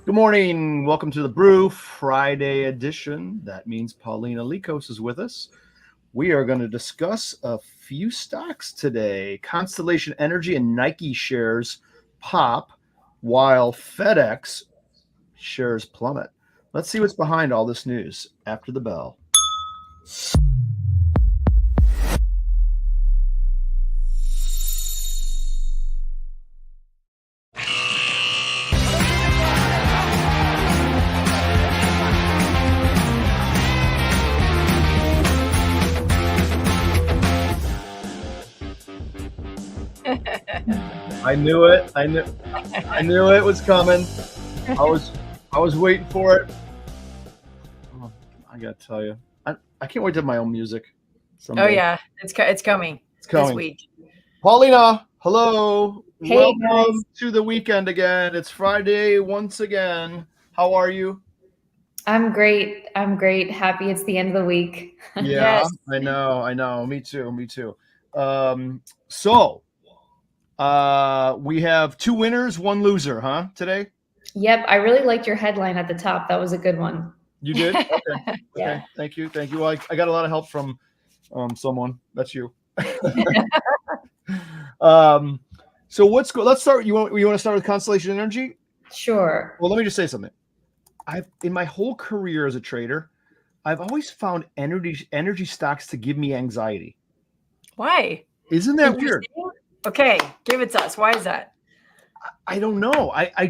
Good morning. Welcome to the Brew Friday edition. That means Paulina Likos is with us. We are going to discuss a few stocks today. Constellation Energy and Nike shares pop while FedEx shares plummet. Let's see what's behind all this news after the bell. I knew it. I knew it was coming. I was waiting for it. Oh, I gotta tell you, I can't wait to have my own music someday. Oh yeah, it's coming. It's coming. This week. Paulina, hello. Hey, welcome guys. to the weekend again. It's Friday once again. How are you? I'm great. Happy it's the end of the week. Yeah, Yes. I know. Me too. We have two winners, one loser, huh, today? Yep, I really liked your headline at the top. That was a good one. You did? Okay. Yeah. Thank you. Well, I got a lot of help from someone. That's you. So let's start. You want to start with Constellation Energy? Sure. Well, let me just say something. In my whole career as a trader, I've always found energy stocks to give me anxiety. Why? Isn't that weird? Okay, give it to us. Why is that? I don't know. I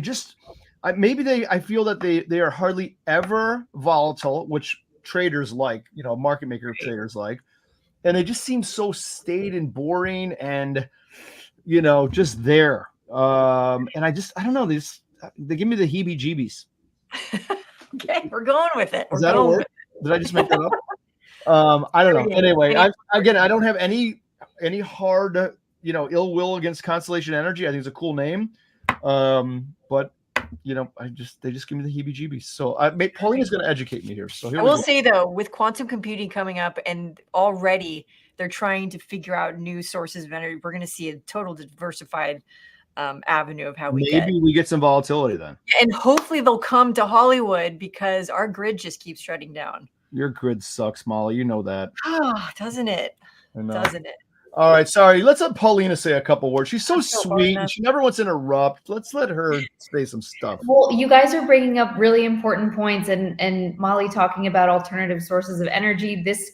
feel that they are hardly ever volatile, which traders like, market maker traders like, and they just seem so staid and boring and just there. And I don't know. They give me the heebie-jeebies. Okay, we're going with it. Is that a word? Did I just make that up? I don't know. Anyway, I don't have any hard, ill will against Constellation Energy. I think it's a cool name. But they just give me the heebie-jeebies. So Paulina's going to educate me here. So I will say though, with quantum computing coming up, and already they're trying to figure out new sources of energy, we're going to see a total diversified avenue of how we get some volatility then. And hopefully they'll come to Hollywood because our grid just keeps shutting down. Your grid sucks, Molly. You know that. Oh, doesn't it? I know. Doesn't it? All right, sorry. Let's let Paulina say a couple words. She's so sweet. Paulina. And she never wants to interrupt. Let's let her say some stuff. Well, you guys are bringing up really important points, and Molly talking about alternative sources of energy. This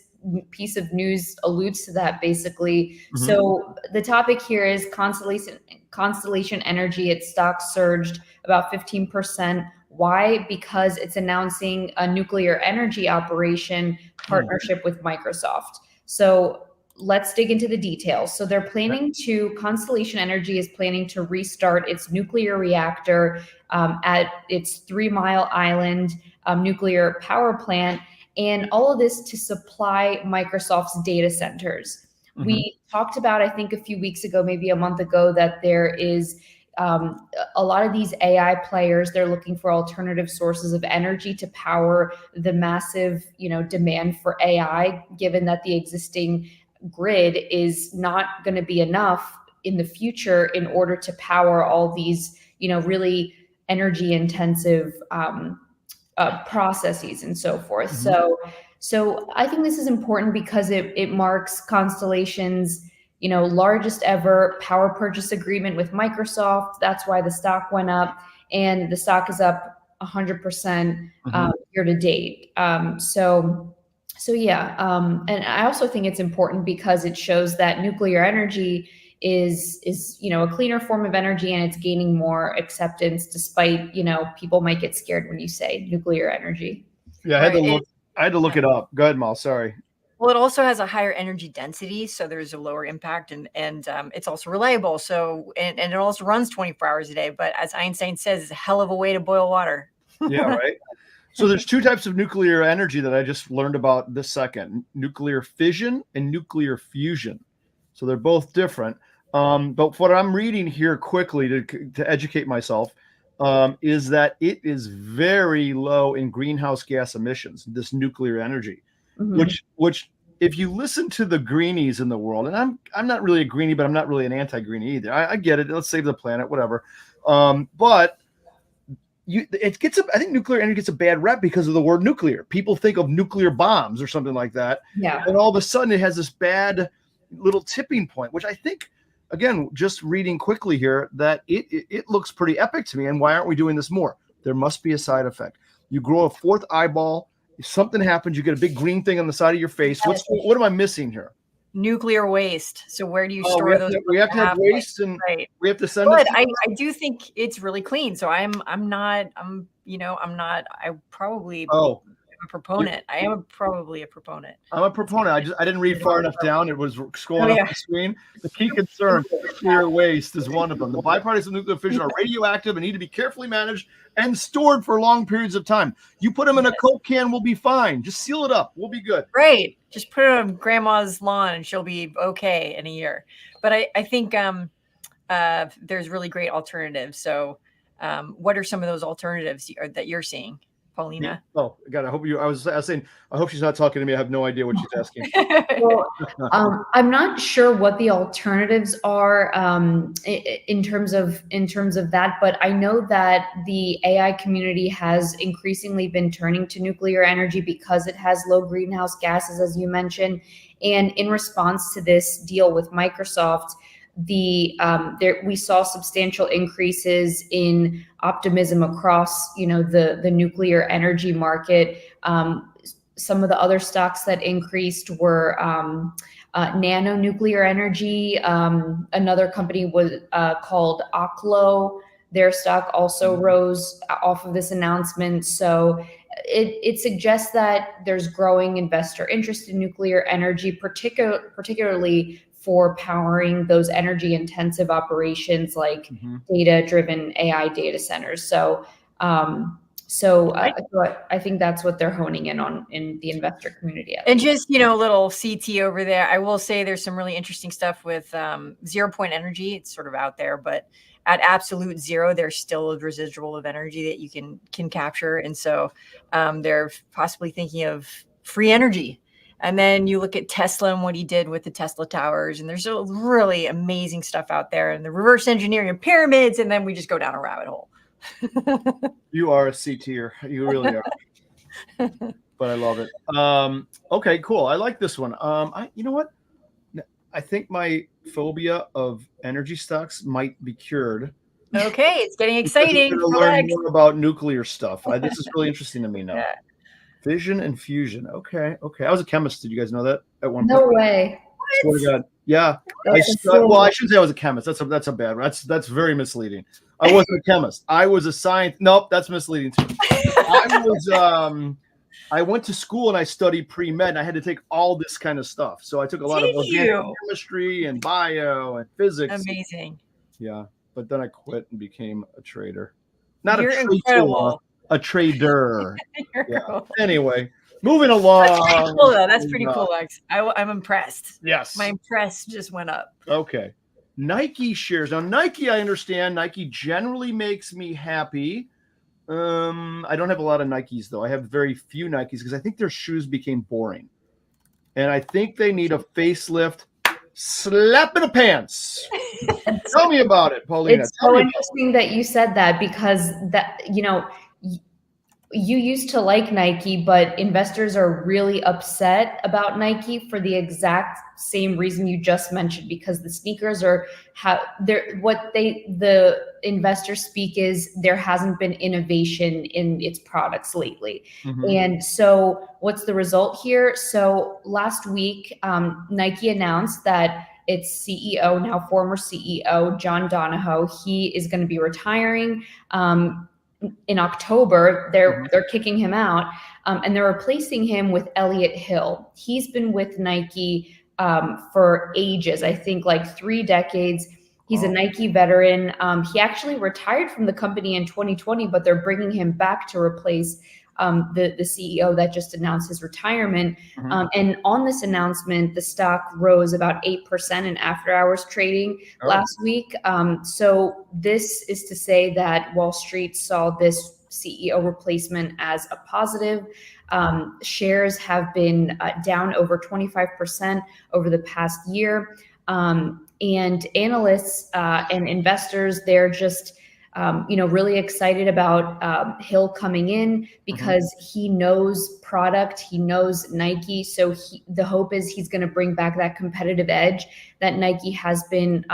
piece of news alludes to that basically. Mhm. So the topic here is Constellation Energy. Its stock surged about 15%. Why? Because it's announcing a nuclear energy operation partnership with Microsoft. So let's dig into the details. So Constellation Energy is planning to restart its nuclear reactor at its 3 Mile Island nuclear power plant, and all of this to supply Microsoft's data centers. Mm-hmm. We talked about, I think a few weeks ago, maybe a month ago, that there is a lot of these AI players, they're looking for alternative sources of energy to power the massive, demand for AI, given that the existing grid is not going to be enough in the future in order to power all these, really energy intensive processes and so forth. Mm-hmm. So I think this is important because it marks Constellation's, largest ever power purchase agreement with Microsoft. That's why the stock went up, and the stock is up 100% year to date. So yeah, and I also think it's important because it shows that nuclear energy is a cleaner form of energy, and it's gaining more acceptance despite, people might get scared when you say nuclear energy. Yeah, I had to look it up. Go ahead, Mal. Sorry. Well, it also has a higher energy density, so there's a lower impact, and it's also reliable. So and it also runs 24 hours a day. But as Einstein says, it's a hell of a way to boil water. Yeah, right. So there's two types of nuclear energy that I just learned about this second: nuclear fission and nuclear fusion. So they're both different. But what I'm reading here quickly to educate myself is that it is very low in greenhouse gas emissions, this nuclear energy, which if you listen to the greenies in the world, and I'm not really a greenie, but I'm not really an anti-greenie either. I get it. Let's save the planet, whatever. But I think nuclear energy gets a bad rep because of the word nuclear. People think of nuclear bombs or something like that. Yeah. And all of a sudden it has this bad little tipping point, which I think, again, just reading quickly here, that it looks pretty epic to me. And why aren't we doing this more? There must be a side effect. You grow a fourth eyeball, if something happens, you get a big green thing on the side of your face. What am I missing here? Nuclear waste. So where do you store those? We have to have waste, and right. we have to send but it. I do think it's really clean. So I probably a proponent. I am probably a proponent. I'm a proponent. I didn't read far enough down. It was scrolling off the screen. The key concern, nuclear waste, is one of them. The byproducts of nuclear fission are radioactive and need to be carefully managed and stored for long periods of time. You put them in a Coke can, we'll be fine. Just seal it up. We'll be good. Right. Just put it on grandma's lawn and she'll be okay in a year. But I think there's really great alternatives. So what are some of those alternatives that you're seeing, Paulina? Oh God, I was saying, I hope she's not talking to me. I have no idea what she's asking. Well, I'm not sure what the alternatives are in terms of that, but I know that the AI community has increasingly been turning to nuclear energy because it has low greenhouse gases, as you mentioned. And in response to this deal with Microsoft, we saw substantial increases in optimism across, the nuclear energy market. Some of the other stocks that increased were Nano Nuclear Energy. Another company was called Oklo. Their stock also rose off of this announcement. So it suggests that there's growing investor interest in nuclear energy, particularly for powering those energy intensive operations like data-driven AI data centers. So I think that's what they're honing in on in the investor community. And just, little CT over there. I will say there's some really interesting stuff with 0 Point Energy. It's sort of out there, but at absolute zero, there's still a residual of energy that you can capture. And so they're possibly thinking of free energy. And then you look at Tesla and what he did with the Tesla towers, and there's a really amazing stuff out there, and the reverse engineering of pyramids, and then we just go down a rabbit hole. You are a C-tier. You really are. But I love it. Okay, cool. I like this one. You know what? I think my phobia of energy stocks might be cured. Okay, it's getting exciting. I'm going to learn more about nuclear stuff. This is really interesting to me now. Yeah. Fission and fusion. Okay. I was a chemist. Did you guys know that at one point? No way. Swear to God. Yeah. I shouldn't say I was a chemist. That's a bad. That's very misleading. I wasn't a chemist. I was a science. Nope, that's misleading too. I went to school and I studied pre-med, and I had to take all this kind of stuff. So I took a lot of organic chemistry and bio and physics. Amazing. Yeah, but then I quit and became a trader. Not You're a incredible. A trader. Yeah. Anyway, moving along. That's pretty cool, though. That's pretty cool, Lex. I'm impressed. Yes. My impress just went up. Okay. Nike shares. Now, Nike, I understand. Nike generally makes me happy. I don't have a lot of Nikes, though. I have very few Nikes because I think their shoes became boring. And I think they need a facelift. Slap in the pants. Tell me about it, Paulina. It's so interesting that you said that, because you used to like Nike, but investors are really upset about Nike for the exact same reason you just mentioned, because the sneakers are the investors speak is there hasn't been innovation in its products lately. And so what's the result here? So last week, Nike announced that its CEO, now former CEO, John Donahoe, he is going to be retiring. In October, they're kicking him out, and they're replacing him with Elliott Hill. He's been with Nike for ages, I think like 3 decades. He's a Nike veteran. He actually retired from the company in 2020, but they're bringing him back to replace the CEO that just announced his retirement. And on this announcement, the stock rose about 8% in after hours trading last week. So this is to say that Wall Street saw this CEO replacement as a positive. Shares have been down over 25% over the past year. And analysts and investors, they're just really excited about Hill coming in because he knows product, he knows Nike. So the hope is he's going to bring back that competitive edge that Nike has been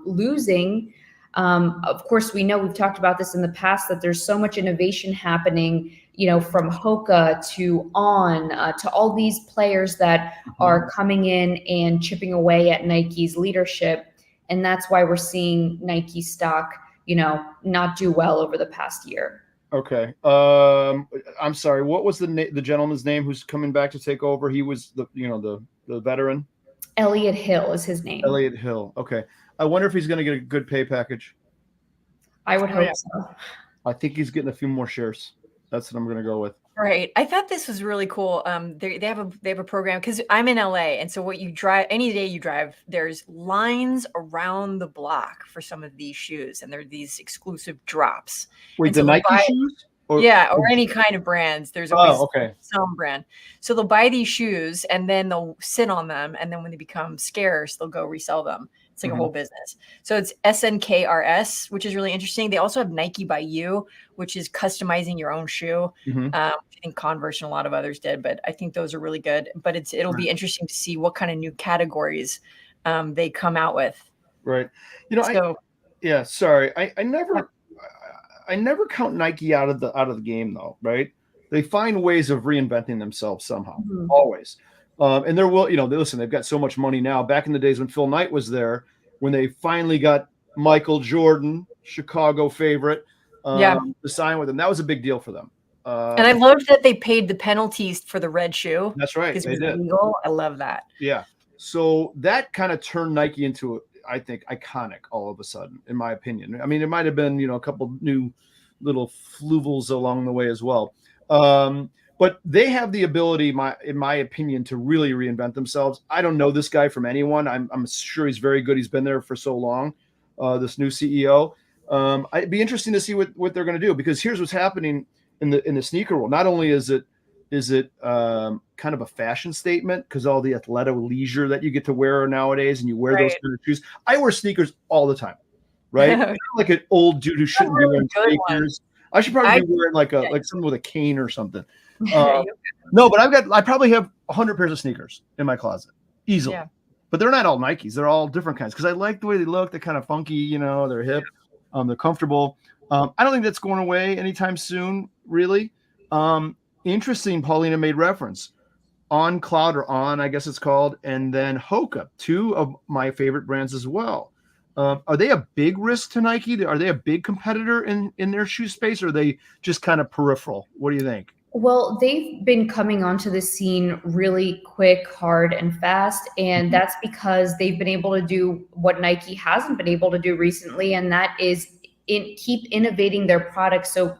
losing. Of course, we know, we've talked about this in the past, that there's so much innovation happening, from Hoka to On to all these players that are coming in and chipping away at Nike's leadership. And that's why we're seeing Nike stock, not do well over the past year. Okay. I'm sorry. What was the gentleman's name who's coming back to take over? He was the veteran. Elliot Hill is his name. Elliot Hill. Okay. I wonder if he's going to get a good pay package. I would hope so. I think he's getting a few more shares. That's what I'm going to go with. Right. I thought this was really cool. They have a program, because I'm in LA, and so what you drive, any day you drive, there's lines around the block for some of these shoes, and they're these exclusive drops. Wait, the Nike shoes? Or any kind of brands. There's always some brand. So they'll buy these shoes and then they'll sit on them, and then when they become scarce, they'll go resell them. It's like a whole business. So it's SNKRS, which is really interesting. They also have Nike by You, which is customizing your own shoe. I think Converse and a lot of others did, but I think those are really good. But it'll be interesting to see what kind of new categories they come out with. Right. Sorry. I never count Nike out of the game, though, right? They find ways of reinventing themselves somehow, always. And listen, they've got so much money now. Back in the days when Phil Knight was there, when they finally got Michael Jordan, Chicago favorite, to sign with them, that was a big deal for them. And I loved that they paid the penalties for the red shoe. That's right. Because it was illegal. I love that. Yeah. So that kind of turned Nike into, I think, iconic all of a sudden, in my opinion. I mean, it might have been, a couple new little fluvels along the way as well. But they have the ability, in my opinion, to really reinvent themselves. I don't know this guy from anyone. I'm sure he's very good. He's been there for so long, this new CEO. It'd be interesting to see what they're going to do, because here's what's happening in the sneaker world. Not only is it kind of a fashion statement, because all the athleisure that you get to wear nowadays, and you wear those kind of shoes. I wear sneakers all the time, right? I'm like an old dude who shouldn't be wearing sneakers. I should probably be wearing like someone with a cane or something. No, but I probably have 100 pairs of sneakers in my closet easily. But they're not all Nikes. They're all different kinds, because I like the way they look. They're kind of funky, they're hip, they're comfortable. I don't think that's going away anytime soon, really. Interesting, Paulina made reference. On Cloud, or On, I guess it's called, and then Hoka, two of my favorite brands as well. Are they a big risk to Nike? Are they a big competitor in their shoe space, or are they just kind of peripheral? What do you think? Well, they've been coming onto the scene really quick, hard, and fast. And that's because they've been able to do what Nike hasn't been able to do recently. And that is keep innovating their products, so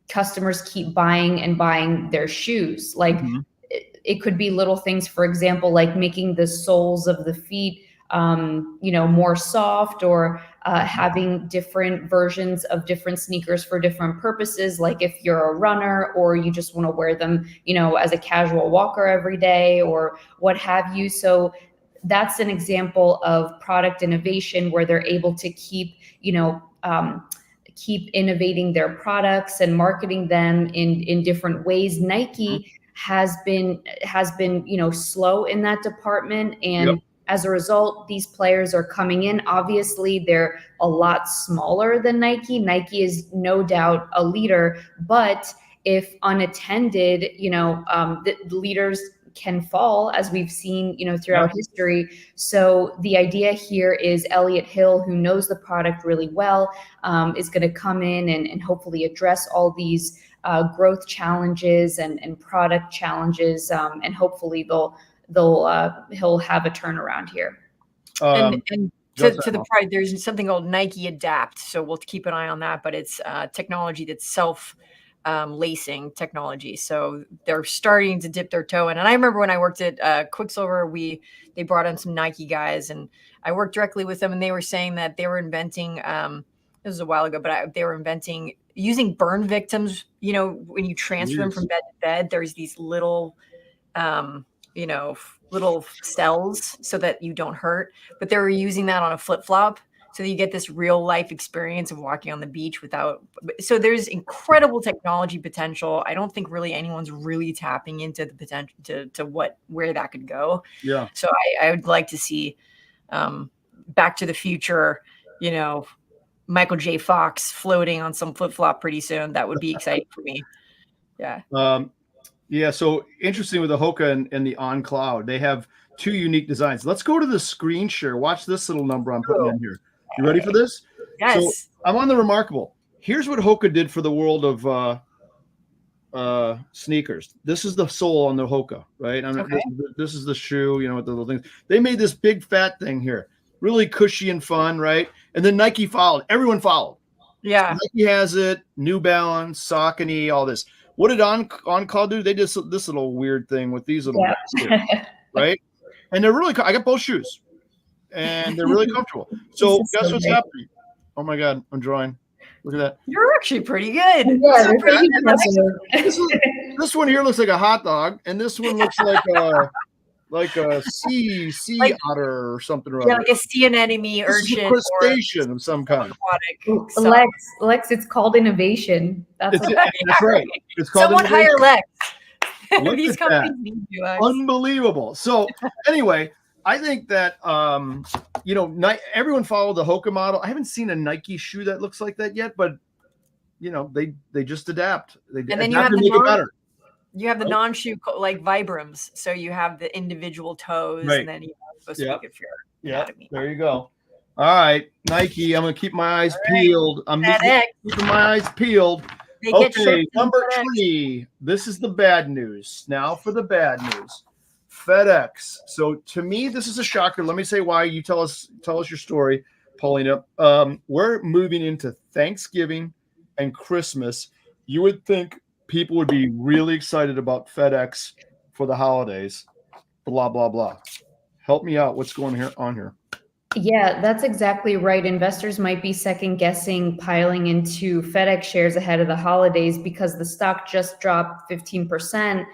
customers keep buying and buying their shoes. Like it could be little things, for example, like making the soles of the feet more soft, or having different versions of different sneakers for different purposes. Like if you're a runner, or you just want to wear them, as a casual walker every day, or what have you. So that's an example of product innovation, where they're able to keep innovating their products and marketing them in different ways. Nike has been slow in that department, and as a result, these players are coming in. Obviously, they're a lot smaller than Nike. Nike is no doubt a leader, but if unattended, the leaders can fall, as we've seen, throughout history. So the idea here is Elliot Hill, who knows the product really well, is going to come in and hopefully address all these growth challenges and product challenges, and hopefully he'll have a turnaround here. And to the pride, there's something called Nike Adapt, so we'll keep an eye on that. But it's technology that's lacing technology, so they're starting to dip their toe in. And I remember when I worked at Quicksilver, they brought in some Nike guys, and I worked directly with them, and they were saying that they were inventing. This was a while ago, but they were inventing using burn victims. When you transfer them from bed to bed, there's these little little cells so that you don't hurt, but they were using that on a flip-flop, so that you get this real life experience of walking on the beach without. So there's incredible technology potential. I don't think really anyone's really tapping into the potential to where that could go. Yeah. So I would like to see Back to the Future, Michael J. Fox floating on some flip flop pretty soon. That would be exciting for me. Yeah. Yeah. So interesting with the Hoka and the On Cloud, they have two unique designs. Let's go to the screen share. Watch this little number I'm putting in here. You ready for this? Yes. So I'm on the Remarkable. Here's what Hoka did for the world of sneakers. This is the sole on the Hoka, right? This is the shoe, with the little things. They made this big fat thing here, really cushy and fun, right? And then Nike followed. Everyone followed. Yeah. So Nike has it, New Balance, Saucony, all this. What did On Cloud do? They did this little weird thing with these little guys here, right? And they're really, I got both shoes and they're really comfortable. So guess what's happening? Oh my God, I'm drawing. Look at that. You're actually pretty good. Yeah, they're pretty impressive. This one here looks like a hot dog, and this one looks like a sea otter or something. Yeah, like a sea anemone urchin. A crustacean of some kind. Aquatic. Lex, it's called innovation. That's right. It's called someone innovation. hire Lex. Look These at companies that. need you. Unbelievable. So anyway, I think that everyone followed the Hoka model. I haven't seen a Nike shoe that looks like that yet, but they just adapt. They and then adapt you have to make it better. You have the non-shoe like Vibrams, so you have the individual toes, right. And then you're supposed to be good for your anatomy. There you go. All right, Nike. I'm gonna keep my eyes peeled. I'm just keeping my eyes peeled. Okay, number 3. This is the bad news. Now for the bad news. FedEx. So to me, this is a shocker. Let me say why. You tell us your story, Paulina. We're moving into Thanksgiving and Christmas. You would think people would be really excited about FedEx for the holidays. Blah blah blah. Help me out. What's going on here? Yeah, that's exactly right. Investors might be second guessing piling into FedEx shares ahead of the holidays because the stock just dropped 15%.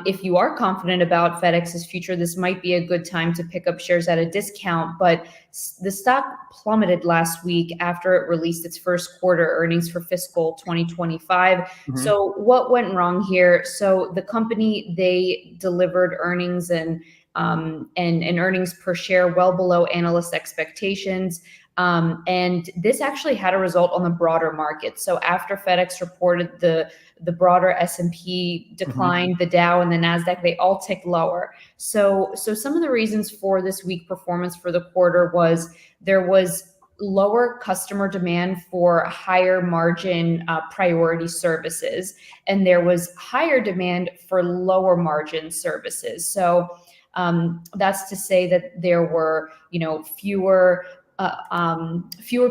If you are confident about FedEx's future, this might be a good time to pick up shares at a discount. But the stock plummeted last week after it released its first quarter earnings for fiscal 2025. Mm-hmm. So what went wrong here? So the company, they delivered earnings and earnings per share well below analyst expectations. And this actually had a result on the broader market. So after FedEx reported the broader S&P declined, mm-hmm. the Dow and the NASDAQ, they all ticked lower. So some of the reasons for this weak performance for the quarter was there was lower customer demand for higher margin priority services, and there was higher demand for lower margin services. So that's to say that there were, fewer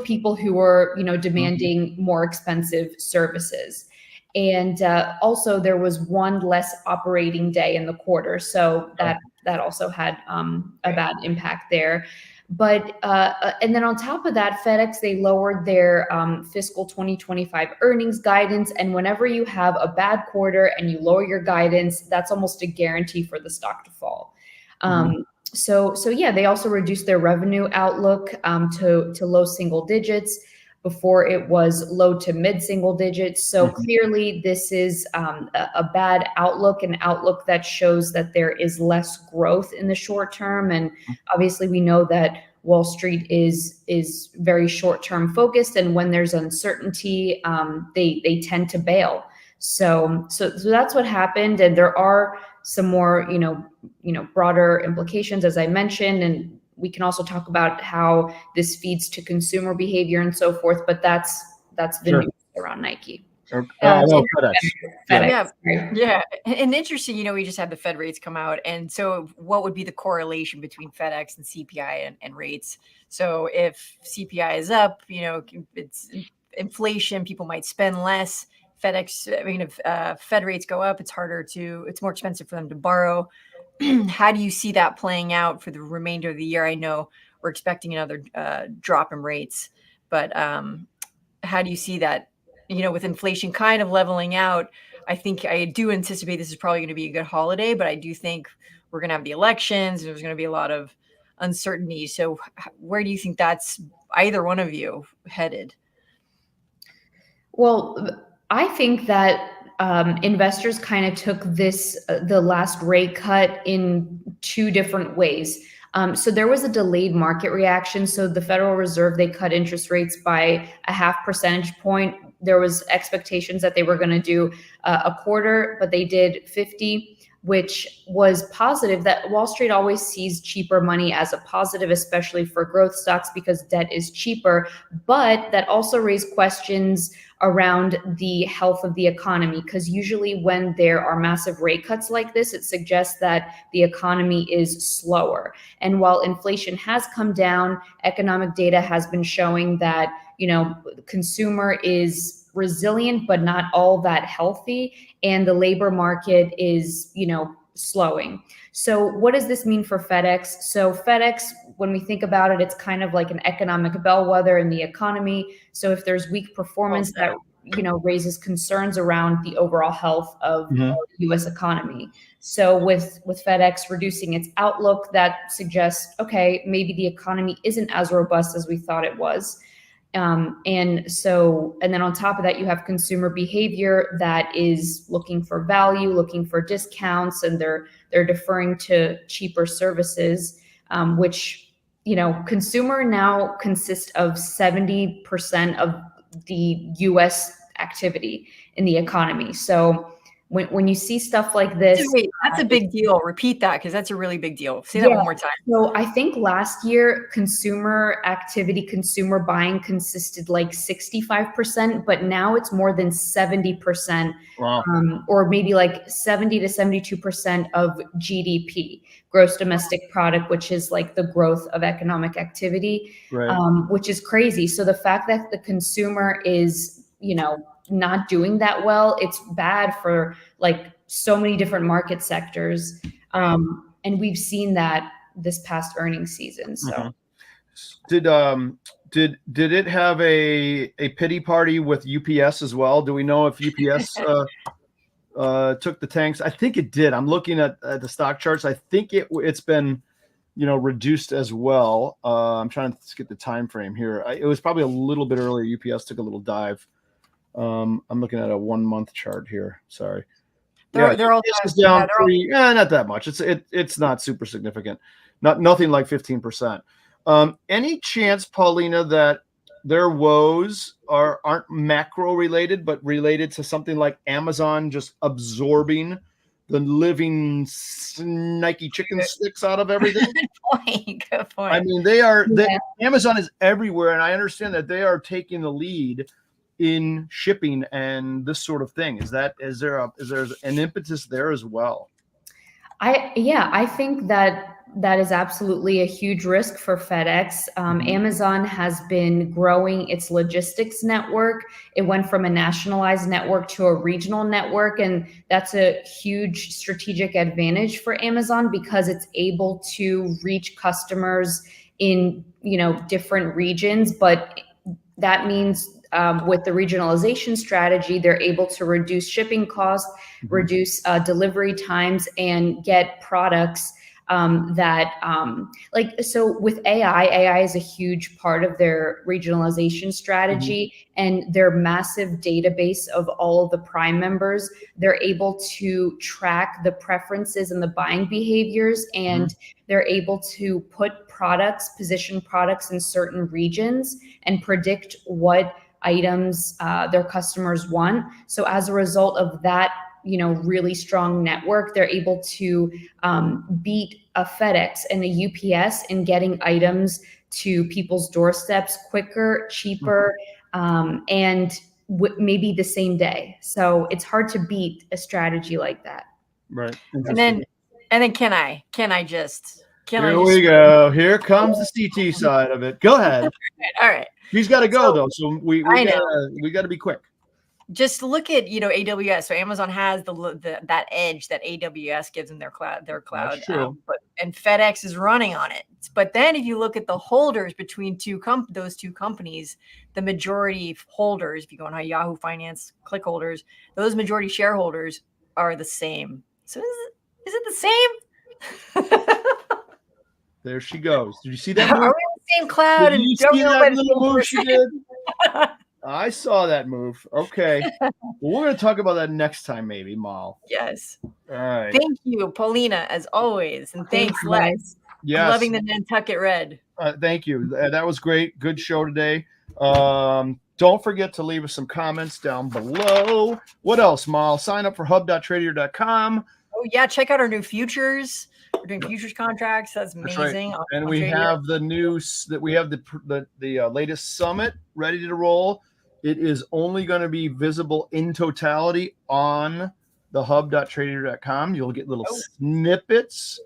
people who were, demanding more expensive services. And also there was one less operating day in the quarter. So that also had a bad impact there. But and then on top of that, FedEx, they lowered their fiscal 2025 earnings guidance. And whenever you have a bad quarter and you lower your guidance, that's almost a guarantee for the stock to fall. So yeah, they also reduced their revenue outlook to low single digits. Before it was low to mid single digits. So clearly this is a bad outlook, an outlook that shows that there is less growth in the short term. And obviously we know that Wall Street is very short term focused. And when there's uncertainty, they tend to bail. So that's what happened. And there are some more, broader implications, as I mentioned, and we can also talk about how this feeds to consumer behavior and so forth, but that's the news around Nike. FedEx. Yeah. And interesting, we just had the Fed rates come out. And so what would be the correlation between FedEx and CPI and rates? So if CPI is up, it's inflation, people might spend less. If Fed rates go up, it's more expensive for them to borrow. How do you see that playing out for the remainder of the year? I know we're expecting another drop in rates, but how do you see that, with inflation kind of leveling out? I do anticipate this is probably going to be a good holiday, but I do think we're going to have the elections. There's going to be a lot of uncertainty. So where do you think that's either one of you headed? Well, I think that investors kind of took the last rate cut in two different ways. So there was a delayed market reaction. So the Federal Reserve, they cut interest rates by a 0.5 percentage point. There was expectations that they were going to do a quarter, but they did 50, which was positive. That Wall Street always sees cheaper money as a positive, especially for growth stocks, because debt is cheaper. But that also raised questions around the health of the economy, because usually when there are massive rate cuts like this, it suggests that the economy is slower. And while inflation has come down, economic data has been showing that, consumer is resilient, but not all that healthy. And the labor market is, slowing. So what does this mean for FedEx? So FedEx, when we think about it, it's kind of like an economic bellwether in the economy. So if there's weak performance, that raises concerns around the overall health of the U.S. economy. So with FedEx reducing its outlook, that suggests, okay, maybe the economy isn't as robust as we thought it was. And then on top of that, you have consumer behavior that is looking for value, looking for discounts, and they're deferring to cheaper services, which, consumer now consists of 70% of the US activity in the economy. So when you see stuff like this, wait, that's a big deal. Repeat that, because that's a really big deal. Say that one more time. So I think last year consumer activity, consumer buying consisted like 65%, but now it's more than 70%. Wow. Or maybe like 70 to 72% of GDP, gross domestic product, which is like the growth of economic activity, Right. Which is crazy. So the fact that the consumer is, not doing that well, it's bad for like so many different market sectors. And we've seen that this past earnings season. So did it have a pity party with UPS as well? Do we know if UPS took the tanks? I think it did. I'm looking at the stock charts. I think it's been reduced as well. I'm trying to get the time frame here. It was probably a little bit earlier. UPS took a little dive. I'm looking at a 1 month chart here. Sorry. They're all down not that much. It's not super significant. Nothing like 15%. Any chance, Paulina, that their woes aren't macro related, but related to something like Amazon just absorbing the living Nike chicken sticks out of everything? Good point. I mean, Amazon is everywhere, and I understand that they are taking the lead in shipping and this sort of thing. Is there an impetus there as well? I think that is absolutely a huge risk for FedEx. Amazon has been growing its logistics network. It went from a nationalized network to a regional network, and that's a huge strategic advantage for Amazon because it's able to reach customers in different regions. But that means with the regionalization strategy, they're able to reduce shipping costs, reduce delivery times, and get products so with AI is a huge part of their regionalization strategy, and their massive database of all of the Prime members. They're able to track the preferences and the buying behaviors, and they're able to position products in certain regions and predict what items their customers want. So as a result of that, really strong network, they're able to beat a FedEx and a UPS in getting items to people's doorsteps quicker, cheaper, and maybe the same day. So it's hard to beat a strategy like that. Right. And then can I Here we go. Here comes the CT side of it. Go ahead. All right. He's got to go though, so we got to be quick. Just look at AWS. So Amazon has that edge that AWS gives them their cloud. That's true. And FedEx is running on it. But then if you look at the holders between those two companies, the majority holders, if you go on Yahoo Finance click holders, those majority shareholders are the same. So is it the same? There she goes. Did you see that Are we move? in the same cloud? Did And you don't see know that about the little same move she person? did? I saw that move. Okay. Well, we're going to talk about that next time, maybe, Mal. Yes. All right. Thank you, Paulina, as always. And thanks, you, Lex. guys. Yes. Loving the Nantucket Red. Thank you. That was great. Good show today. Don't forget to leave us some comments down below. What else, Mal? Sign up for hub.tradier.com. Oh, yeah. Check out our new futures. We're doing futures contracts. That's amazing. Right. And we have the news that we have the latest summit ready to roll. It is only going to be visible in totality on the hub.tradier.com. You'll get little snippets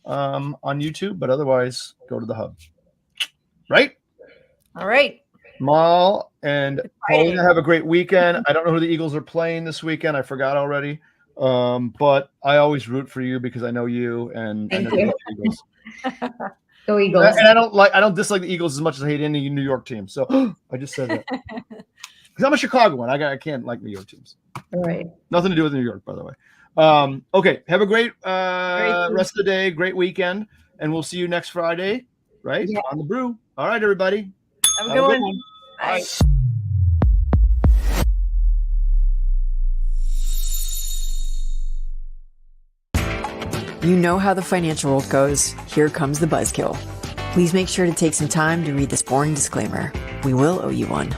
on YouTube, but otherwise go to the hub. Right? All right. Mal and Paulina, have a great weekend. I don't know who the Eagles are playing this weekend. I forgot already. But I always root for you because I know you and Thank I know you. the Eagles. Go Eagles. And I don't dislike the Eagles as much as I hate any New York team. So I just said that. Because I'm a Chicagoan. I can't like New York teams. All right. Nothing to do with New York, by the way. Okay. Have a great rest of the day. Great weekend. And we'll see you next Friday, right? Yeah. On the Brew. All right, everybody. Have a good one. Bye. You know how the financial world goes. Here comes the buzzkill. Please make sure to take some time to read this boring disclaimer. We will owe you one.